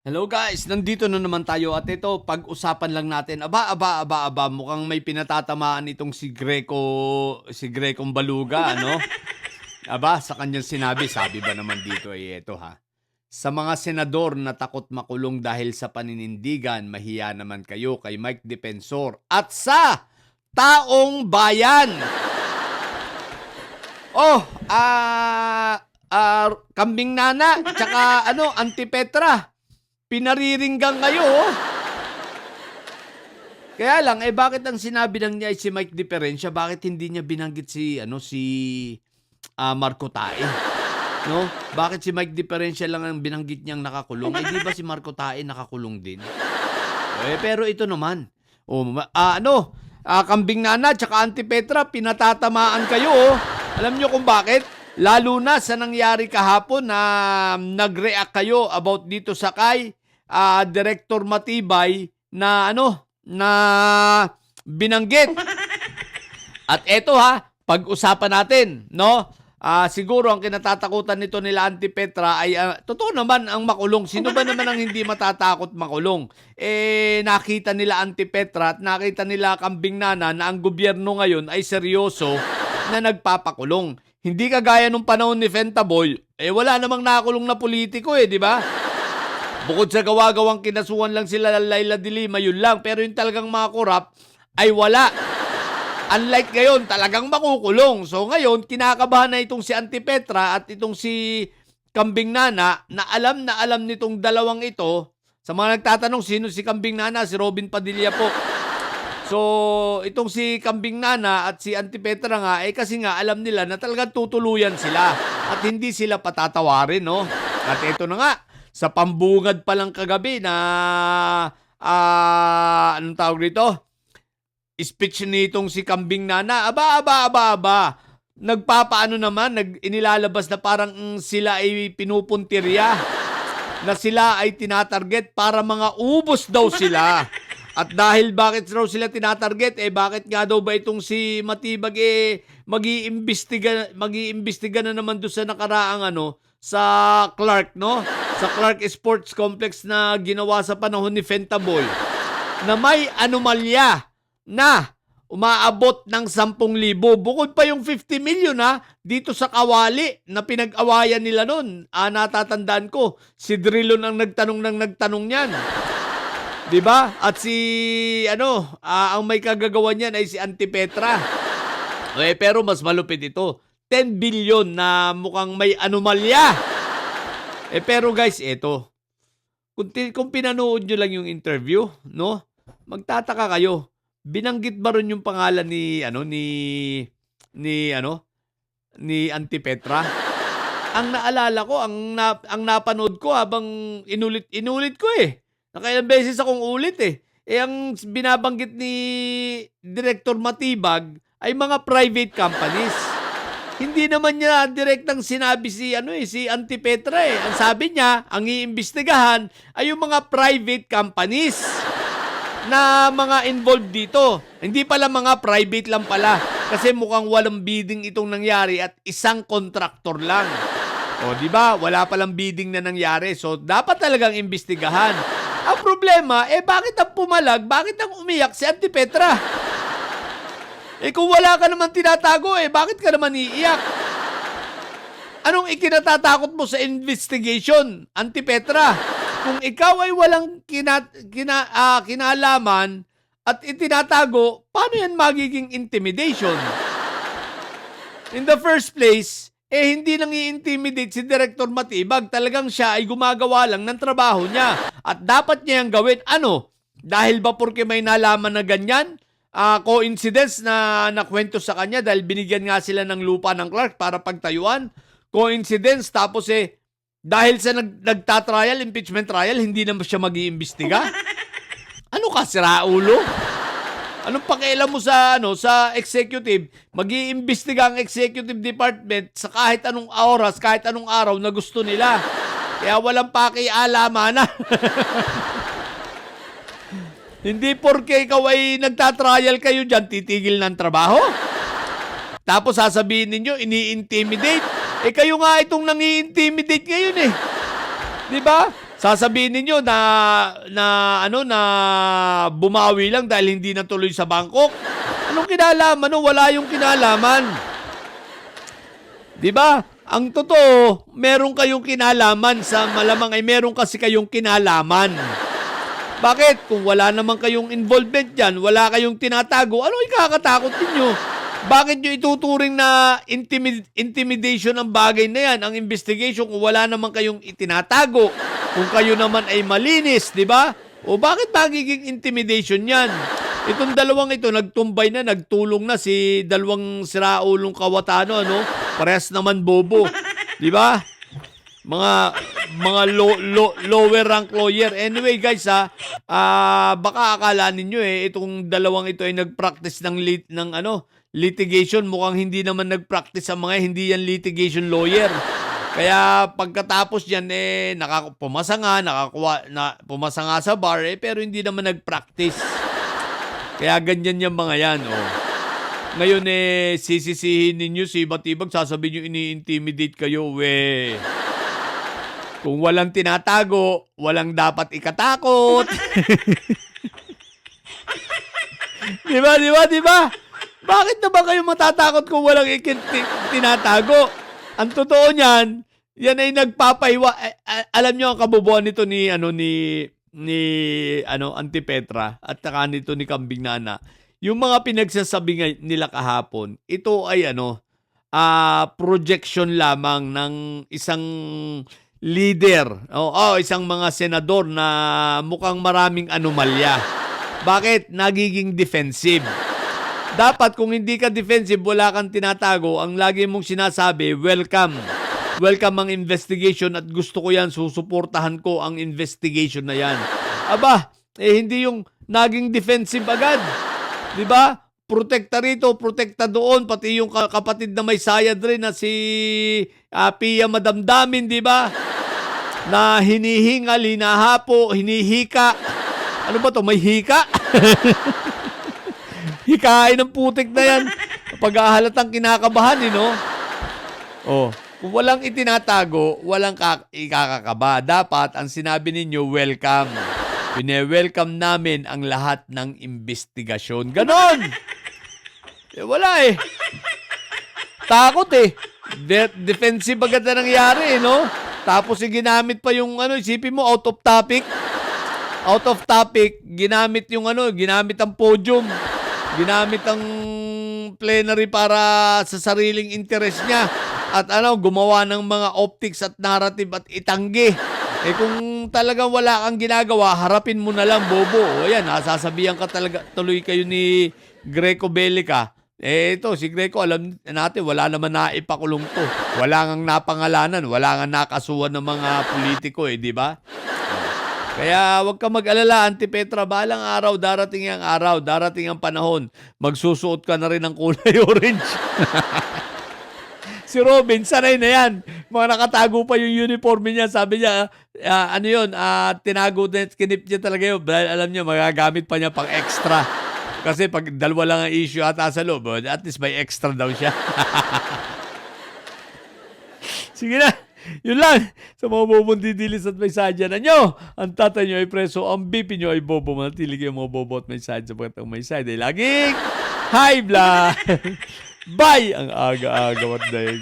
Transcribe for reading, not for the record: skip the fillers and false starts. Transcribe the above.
Hello guys, nandito na naman tayo at ito pag-usapan lang natin. Aba, mukhang may pinatatamaan itong si Grecong Baluga, ano? Sa kanyang sinabi, sabi ba naman dito ito ha. Sa mga senador na takot makulong dahil sa paninindigan, mahiya naman kayo kay Mike Defensor at sa taong bayan. Kambing Nana, tsaka Auntie Petra. Pinariringgang kayo, oh. Kaya lang, bakit ang sinabi lang niya ay si Mike Diferensya, bakit hindi niya binanggit si Marco Tae? No? Bakit si Mike Diferensya lang ang binanggit niyang nakakulong? Di ba si Marco Tae nakakulong din? Pero ito naman. Kambing Nana, tsaka Auntie Petra, pinatatamaan kayo, oh. Alam niyo kung bakit? Lalo na sa nangyari kahapon na nag-react kayo about dito sa kay Director Matibay na na binanggit. At eto pag-usapan natin, no? Siguro ang kinatatakutan nito nila Auntie Petra ay totoo naman ang makulong. Sino ba naman ang hindi matatakot makulong? Nakita nila Auntie Petra at nakita nila Kambing Nana na ang gobyerno ngayon ay seryoso na nagpapakulong. Hindi kagaya nung panahon ni Fentaboy, wala namang nakulong na politiko di ba? Bukod sa gawa-gawang kinasuhan lang sila Laila de Lima, yun lang. Pero yung talagang mga korap ay wala. Unlike ngayon, talagang makukulong. So ngayon, kinakabahan na itong si Auntie Petra at itong si Kambing Nana na alam nitong dalawang ito. Sa mga nagtatanong, sino si Kambing Nana? Si Robin Padilla po. So, itong si Kambing Nana at si Auntie Petra nga, kasi nga alam nila na talagang tutuluyan sila at hindi sila patatawarin, no? At ito na nga, sa pambungad pa lang kagabi na, anong tawag dito? Speech nitong si Kambing Nana, nagpapaano naman, inilalabas na parang sila ay pinupuntirya, na sila ay tinatarget para mga ubos daw sila. At dahil bakit raw sila tinatarget, bakit nga daw ba itong si Matibag mag-iimbestiga na naman doon sa nakaraang sa Clark, no? Sa Clark Sports Complex na ginawa sa panahon ni Fentaboy na may anomalya na umaabot ng 10,000. Bukod pa yung 50 million dito sa Kawali na pinag-awayan nila noon. Natatandaan ko, si Drilon ang nagtanong niyan. 'Di ba? At ang may kagagawa niyan ay si Auntie Petra. Pero mas malupit ito. 10 billion na mukhang may anomalya. Pero guys, eto. Kung pinanood nyo lang yung interview, no? Magtataka kayo. Binanggit ba rin yung pangalan ni Auntie Petra? Ang naalala ko, ang napanood ko habang inulit ko Nakailang beses akong ulit ang binabanggit ni Director Matibag ay mga private companies. Hindi naman niya direktang sinabi si Auntie Petra Ang sabi niya, ang iimbestigahan ay yung mga private companies na mga involved dito. Hindi pala mga private lang pala. Kasi mukhang walang bidding itong nangyari at isang kontraktor lang. Di ba? Wala palang bidding na nangyari. So, dapat talagang imbestigahan. Ang problema, bakit ang pumalag, bakit ang umiyak si Auntie Petra? Kung wala ka naman tinatago, bakit ka naman iiyak? Anong ikinatatakot mo sa investigation, Auntie Petra? Kung ikaw ay walang kinalaman at itinatago, paano yan magiging intimidation? In the first place, hindi nang i-intimidate si Director Matibag. Talagang siya ay gumagawa lang ng trabaho niya. At dapat niya yung gawin. Dahil ba porque may nalaman na ganyan? Coincidence na nakwento sa kanya dahil binigyan nga sila ng lupa ng Clark para pagtayuan? Coincidence tapos dahil sa nagtatrial, impeachment trial, hindi na siya mag-iimbestiga? Ano ka, siraulo? Anong pakialam mo sa executive? Mag-iimbestiga ang executive department sa kahit anong oras, kahit anong araw na gusto nila. Kaya walang pakialaman na. Hindi porke ikaw ay nagtatrial kayo dyan, titigil ng trabaho. Tapos sasabihin ninyo, ini-intimidate. Kayo nga itong nangi-intimidate ngayon 'Di ba? Sasabihin ninyo na bumawi lang dahil hindi natuloy sa Bangkok. Anong kinalaman? Wala yung kinalaman. 'Di ba? Ang totoo, meron kayong kinalaman sa malamang ay meron kasi kayong kinalaman. Bakit? Kung wala naman kayong involvement dyan, wala kayong tinatago, ano ikakatakot ninyo? Bakit nyo ituturing na intimidation ang bagay na yan, ang investigation, kung wala naman kayong itinatago, kung kayo naman ay malinis, di ba? O bakit magiging intimidation yan? Itong dalawang ito, nagtumbay na, nagtulong na si dalawang siraulong kawatano, parehas naman bobo, di ba? Mga lower rank lawyer. Anyway guys, baka akala ninyo itong dalawang ito ay nag-practice ng litigation. Mukhang hindi naman nag-practice ang mga hindi yan litigation lawyer. Kaya pagkatapos diyan pumasa nga sa bar pero hindi naman nag-practice. Kaya ganyan yung mga yan, Ngayon sisisihin ninyo si Batibag, sasabihin nyo ini-intimidate kayo, Kung walang tinatago, walang dapat ikatakot. Di ba? Bakit na ba kayo matatakot kung walang tinatago? Ang totoo niyan, yan ay nagpapaiwa. Alam niyo ang kabubuan nito ni Auntie Petra at saka nito ni Kambing Nana. Yung mga pinagsasabi nila kahapon, ito ay projection lamang ng isang leader, isang mga senador na mukhang maraming anomalya. Bakit? Nagiging defensive. Dapat kung hindi ka defensive, wala kang tinatago, ang lagi mong sinasabi, welcome. Welcome ang investigation at gusto ko yan, susuportahan ko ang investigation na yan. Aba, hindi yung naging defensive agad. Di ba? Protekta rito, protekta doon, pati yung kapatid na may sayad rin na si Pia Madamdamin, di ba? Na hinihingal, hinahapo, hinihika. Ano ba to? May hika? Hikain ng putik na yan. Pag-ahalatang kinakabahan, kung walang itinatago, walang ikakakaba. Dapat, ang sinabi ninyo, welcome. Pine-welcome namin ang lahat ng investigasyon. Ganon! Wala Takot defensive agad na nangyari, Tapos ginamit pa yung isipin mo, out of topic. Out of topic, ginamit yung ginamit ang podium. Ginamit ang plenary para sa sariling interest niya. At gumawa ng mga optics at narrative at itanggi. Kung talagang wala kang ginagawa, harapin mo na lang, bobo. Ayan, sasabihan ka talaga, tuloy kayo ni Greco Bellica. Ito, si Greco, alam natin, wala naman naipakulong to. Wala ngang napangalanan, wala ngang nakasuhan ng mga politiko, di ba? Kaya huwag ka mag-alala, Auntie Petra, balang araw, darating ang panahon, magsusuot ka na rin ng kulay orange. Si Robin, sanay na yan. Mga nakatago pa yung uniforme niya. Sabi niya, tinago na, kinip niya talaga yun. Dahil alam niya, magagamit pa niya pang extra. Kasi pag dalawa lang ang issue ata sa loob, at least may extra daw siya. Sige na. Yun lang. Sa mga bobong didilis at may sadya na nyo, ang tatay nyo ay preso, ang BP nyo ay bobo. Manatili kayo mga bobo at may sadya. Sapagkat ang may sadya ay laging high blood. Bye! Ang aga-aga, what the heck?